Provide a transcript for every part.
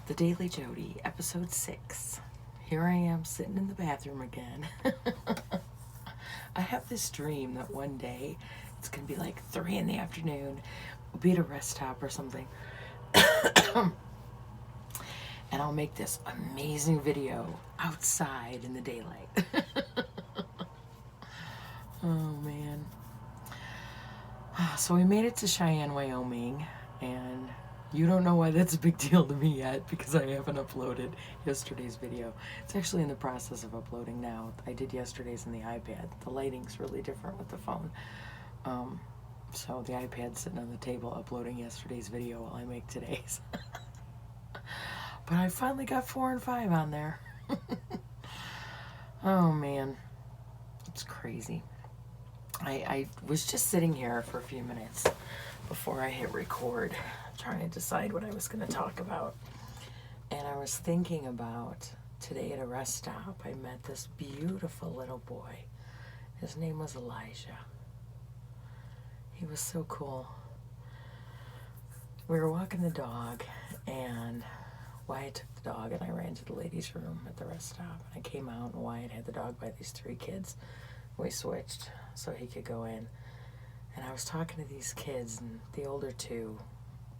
The Daily Jodi, episode 6. Here I am sitting in the bathroom again. I have this dream that one day it's going to be like 3 in the afternoon. We'll be at a rest stop or something. And I'll make this amazing video outside in the daylight. Oh, man. So we made it to Cheyenne, Wyoming, and you don't know why that's a big deal to me yet because I haven't uploaded yesterday's video. It's actually in the process of uploading now. I did yesterday's in the iPad. The lighting's really different with the phone. So the iPad's sitting on the table uploading yesterday's video while I make today's. But I finally got 4 and 5 on there. Oh man, it's crazy. I was just sitting here for a few minutes before I hit record, trying to decide what I was going to talk about. And I was thinking about today at a rest stop, I met this beautiful little boy. His name was Elijah. He was so cool. We were walking the dog, and Wyatt took the dog, and I ran to the ladies' room at the rest stop. And I came out, and Wyatt had the dog by these 3 kids. We switched so he could go in. And I was talking to these kids, and the older 2,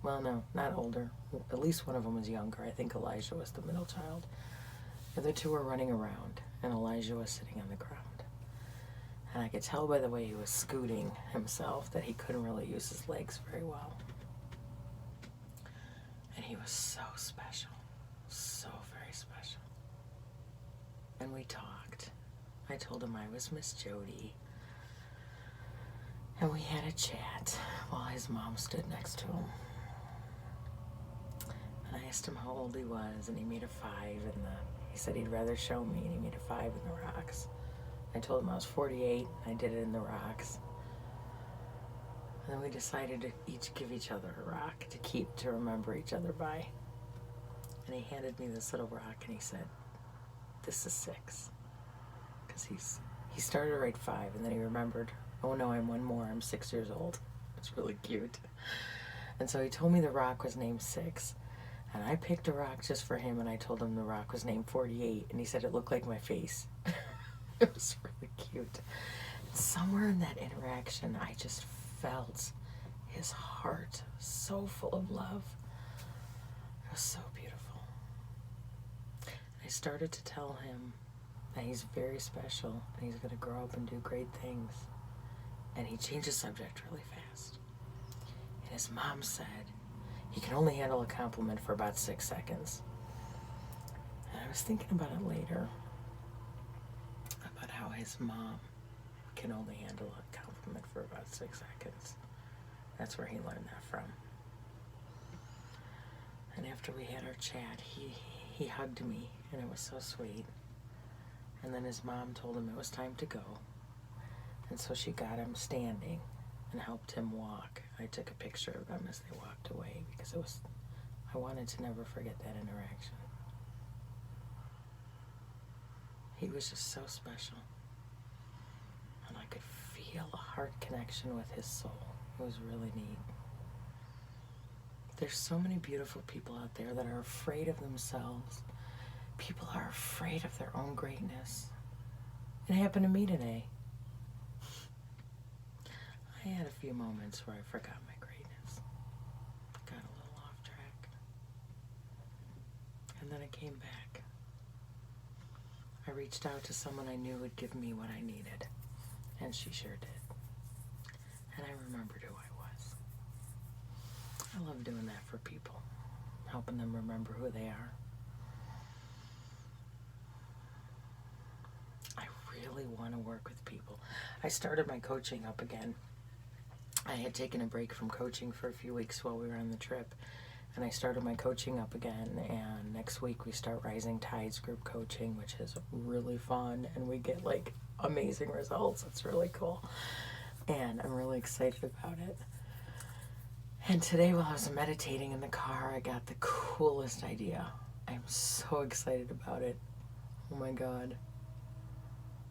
well, no, not older. At least one of them was younger. I think Elijah was the middle child. The other 2 were running around, and Elijah was sitting on the ground. And I could tell by the way he was scooting himself that he couldn't really use his legs very well. And he was so special. So very special. And we talked. I told him I was Miss Jodi. And we had a chat while his mom stood next to him. And I asked him how old he was, and he made a 5 he said he'd rather show me, and he made a 5 in the rocks. I told him I was 48, and I did it in the rocks. And then we decided to each give each other a rock to keep, to remember each other by. And he handed me this little rock, and he said, "This is 6. Because he started to write 5, and then he remembered, oh no, I'm one more, I'm 6 years old. It's really cute. And so he told me the rock was named 6. And I picked a rock just for him, and I told him the rock was named 48, and he said it looked like my face. It was really cute. And somewhere in that interaction, I just felt his heart so full of love. It was so beautiful. I started to tell him that he's very special, and he's going to grow up and do great things. And he changed the subject really fast. And his mom said he can only handle a compliment for about 6 seconds. And I was thinking about it later, about how his mom can only handle a compliment for about 6 seconds. That's where he learned that from. And after we had our chat, he hugged me, and it was so sweet. And then his mom told him it was time to go. And so she got him standing and helped him walk. I took a picture of them as they walked away because I wanted to never forget that interaction. He was just so special. And I could feel a heart connection with his soul. It was really neat. There's so many beautiful people out there that are afraid of themselves. People are afraid of their own greatness. It happened to me today. I had a few moments where I forgot my greatness. Got a little off track. And then I came back. I reached out to someone I knew would give me what I needed. And she sure did. And I remembered who I was. I love doing that for people. Helping them remember who they are. I really want to work with people. I started my coaching up again. I had taken a break from coaching for a few weeks while we were on the trip, and I started my coaching up again, and next week we start Rising Tides group coaching, which is really fun, and we get like amazing results. It's really cool, and I'm really excited about it. And today while I was meditating in the car, I got the coolest idea. I'm so excited about it. Oh my God.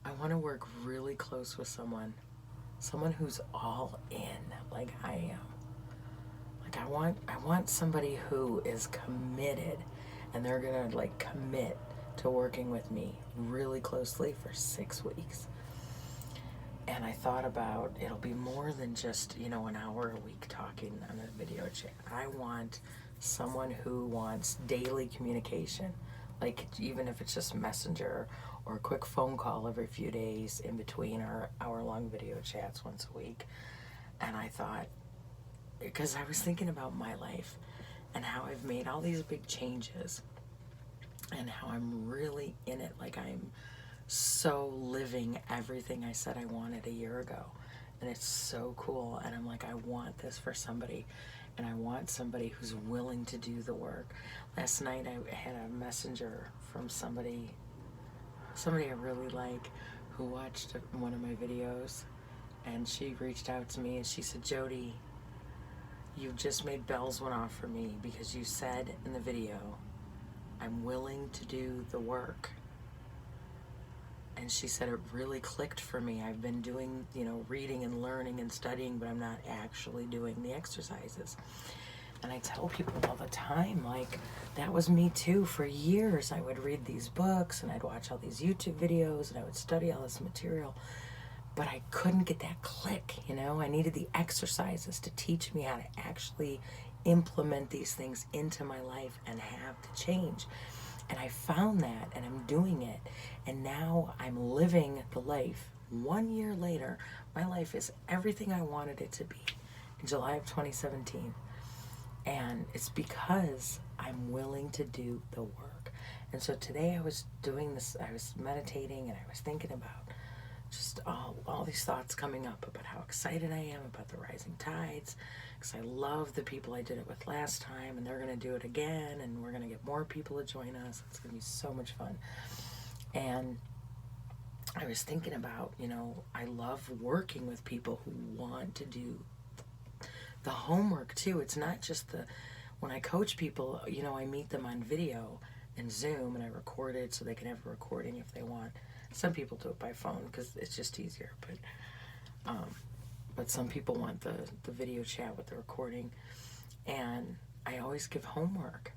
I want to work really close with someone who's all in, like I am. Like I want somebody who is committed, and they're gonna like commit to working with me really closely for 6 weeks. And I thought about, it'll be more than just, you know, an hour a week talking on a video chat. I want someone who wants daily communication, like even if it's just messenger or a quick phone call every few days in between our hour-long video chats once a week. And I thought, because I was thinking about my life and how I've made all these big changes and how I'm really in it, like I'm so living everything I said I wanted a year ago. And it's so cool. And I'm like, I want this for somebody. And I want somebody who's willing to do the work. Last night I had a messenger from somebody I really like, who watched one of my videos. And she reached out to me and she said, Jodi, you just made bells went off for me, because you said in the video, I'm willing to do the work. And she said it really clicked for me. I've been doing, you know, reading and learning and studying, but I'm not actually doing the exercises. And I tell people all the time, like, that was me too. For years, I would read these books and I'd watch all these YouTube videos and I would study all this material, but I couldn't get that click, you know? I needed the exercises to teach me how to actually implement these things into my life and have the change. And I found that, and I'm doing it. And now I'm living the life. 1 year later, my life is everything I wanted it to be in July of 2017. And it's because I'm willing to do the work. And so today I was doing this, I was meditating, and I was thinking about just all these thoughts coming up about how excited I am about the rising tides, because I love the people I did it with last time, and they're going to do it again, and we're going to get more people to join us. It's going to be so much fun. And I was thinking about, you know, I love working with people who want to do the homework too. It's not just when I coach people, you know, I meet them on video and Zoom, and I record it so they can have a recording if they want. Some people do it by phone because it's just easier, but some people want the video chat with the recording. And I always give homework.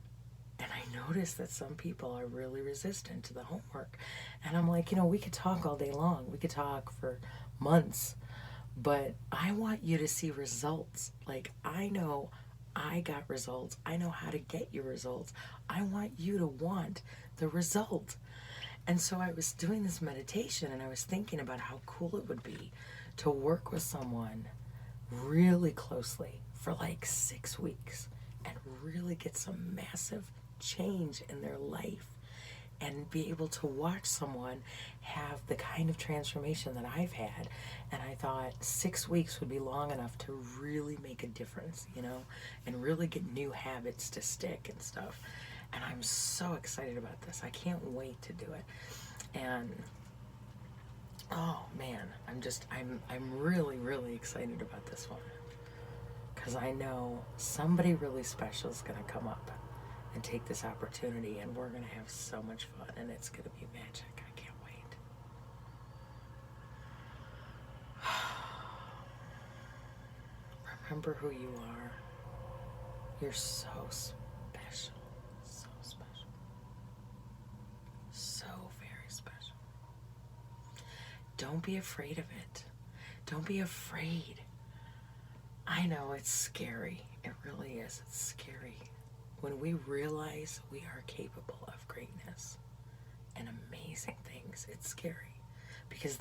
And I notice that some people are really resistant to the homework. And I'm like, you know, we could talk all day long. We could talk for months. But I want you to see results. Like, I know I got results. I know how to get your results. I want you to want the result. And so I was doing this meditation, and I was thinking about how cool it would be to work with someone really closely for like 6 weeks and really get some massive change in their life, and be able to watch someone have the kind of transformation that I've had. And I thought 6 weeks would be long enough to really make a difference, you know, and really get new habits to stick and stuff. And I'm so excited about this. I can't wait to do it. And oh man, I'm really, really excited about this one, because I know somebody really special is going to come up and take this opportunity, and we're going to have so much fun, and it's going to be magic. I can't wait. Remember who you are. You're so special. So special. So very special. Don't be afraid of it. Don't be afraid. I know it's scary. It really is. It's scary. When we realize we are capable of greatness and amazing things, it's scary. Because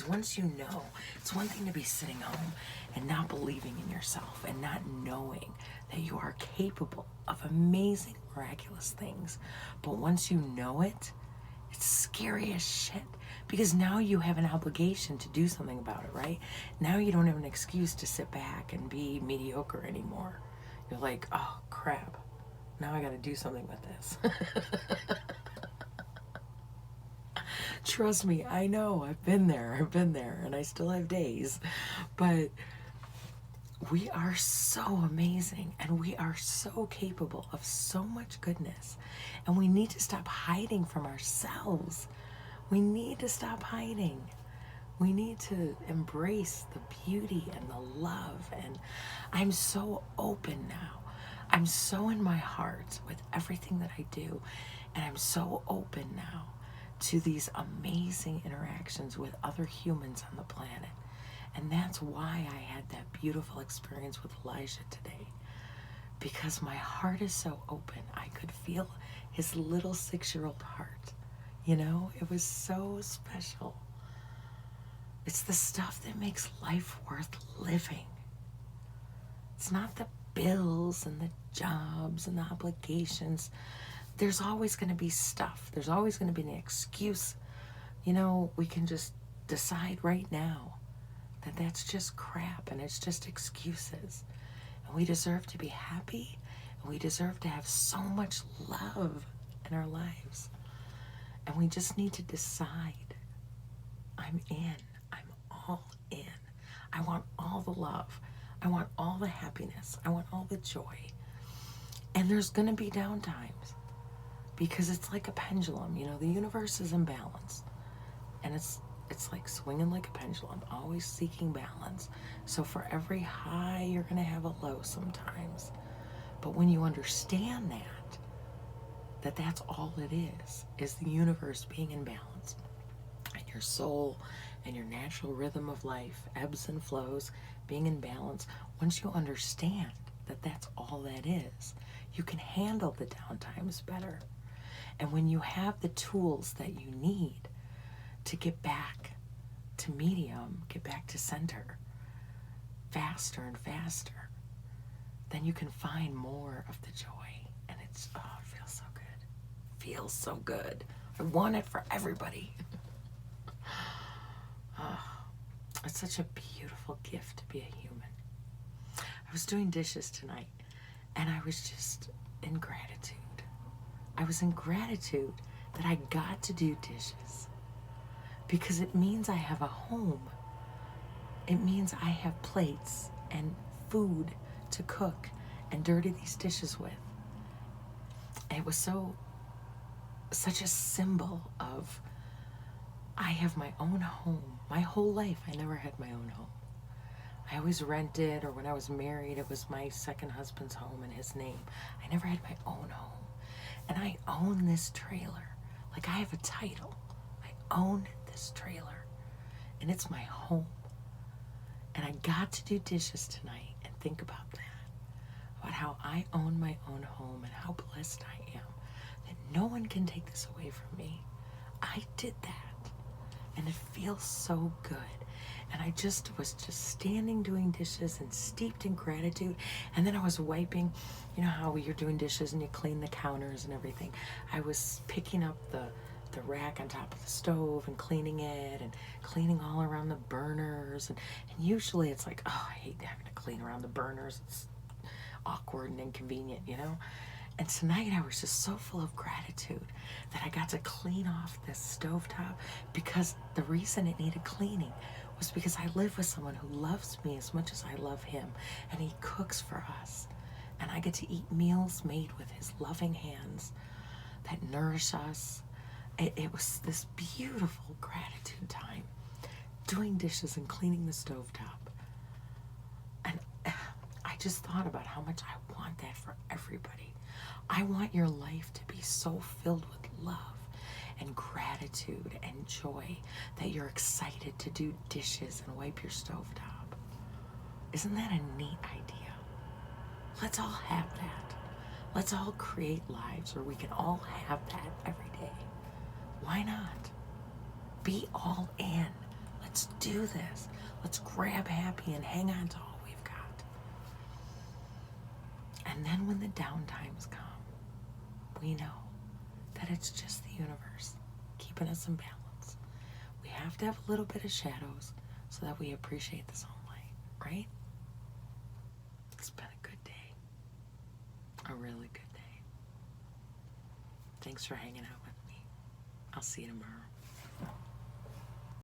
once you know, it's one thing to be sitting home and not believing in yourself and not knowing that you are capable of amazing, miraculous things. But once you know it, it's scary as shit. Because now you have an obligation to do something about it, right? Now you don't have an excuse to sit back and be mediocre anymore. You're like, oh crap, now I gotta do something with this. Trust me, I know, I've been there, and I still have days. But we are so amazing, and we are so capable of so much goodness. And we need to stop hiding from ourselves. We need to stop hiding. We need to embrace the beauty and the love. And I'm so open now. I'm so in my heart with everything that I do. And I'm so open now to these amazing interactions with other humans on the planet. And that's why I had that beautiful experience with Elijah today. Because my heart is so open. I could feel his little 6-year-old heart. You know, it was so special. It's the stuff that makes life worth living. It's not the bills and the jobs and the obligations. There's always going to be stuff. There's always going to be an excuse. You know, we can just decide right now that that's just crap and it's just excuses. And we deserve to be happy, and we deserve to have so much love in our lives. And we just need to decide, I'm in. I'm all in. I want all the love. I want all the happiness. I want all the joy. And there's going to be down times, because it's like a pendulum. You know, the universe is in balance. And it's like swinging like a pendulum, always seeking balance. So for every high, you're going to have a low sometimes. But when you understand that that's all it is the universe being in balance. And your soul and your natural rhythm of life, ebbs and flows, being in balance. Once you understand that that's all that is, you can handle the downtimes better. And when you have the tools that you need to get back to medium, get back to center, faster and faster, then you can find more of the joy. And it's, oh, it feels so good. Feels so good. I want it for everybody. Oh, it's such a beautiful gift to be a human. I was doing dishes tonight, and I was just in gratitude. I was in gratitude that I got to do dishes, because it means I have a home. It means I have plates and food to cook and dirty these dishes with. It was such a symbol of, I have my own home. My whole life, I never had my own home. I always rented, or when I was married, it was my second husband's home in his name. I never had my own home. And I own this trailer. Like, I have a title. I own this trailer. And it's my home. And I got to do dishes tonight and think about that. About how I own my own home and how blessed I am. That no one can take this away from me. I did that. And it feels so good. And I was just standing doing dishes and steeped in gratitude. And then I was wiping, you know how you're doing dishes and you clean the counters and everything. I was picking up the rack on top of the stove and cleaning it and cleaning all around the burners. And usually it's like, oh, I hate having to clean around the burners. It's awkward and inconvenient, you know? And tonight I was just so full of gratitude that I got to clean off this stovetop, because the reason it needed cleaning was because I live with someone who loves me as much as I love him, and he cooks for us. And I get to eat meals made with his loving hands that nourish us. It was this beautiful gratitude time, doing dishes and cleaning the stovetop. And I just thought about how much I want that for everybody. I want your life to be so filled with love and gratitude and joy that you're excited to do dishes and wipe your stovetop. Isn't that a neat idea? Let's all have that. Let's all create lives where we can all have that every day. Why not? Be all in. Let's do this. Let's grab happy and hang on to all we've got. And then when the down times come, we know that it's just the universe keeping us in balance. We have to have a little bit of shadows so that we appreciate the sunlight, right? It's been a good day. A really good day. Thanks for hanging out with me. I'll see you tomorrow.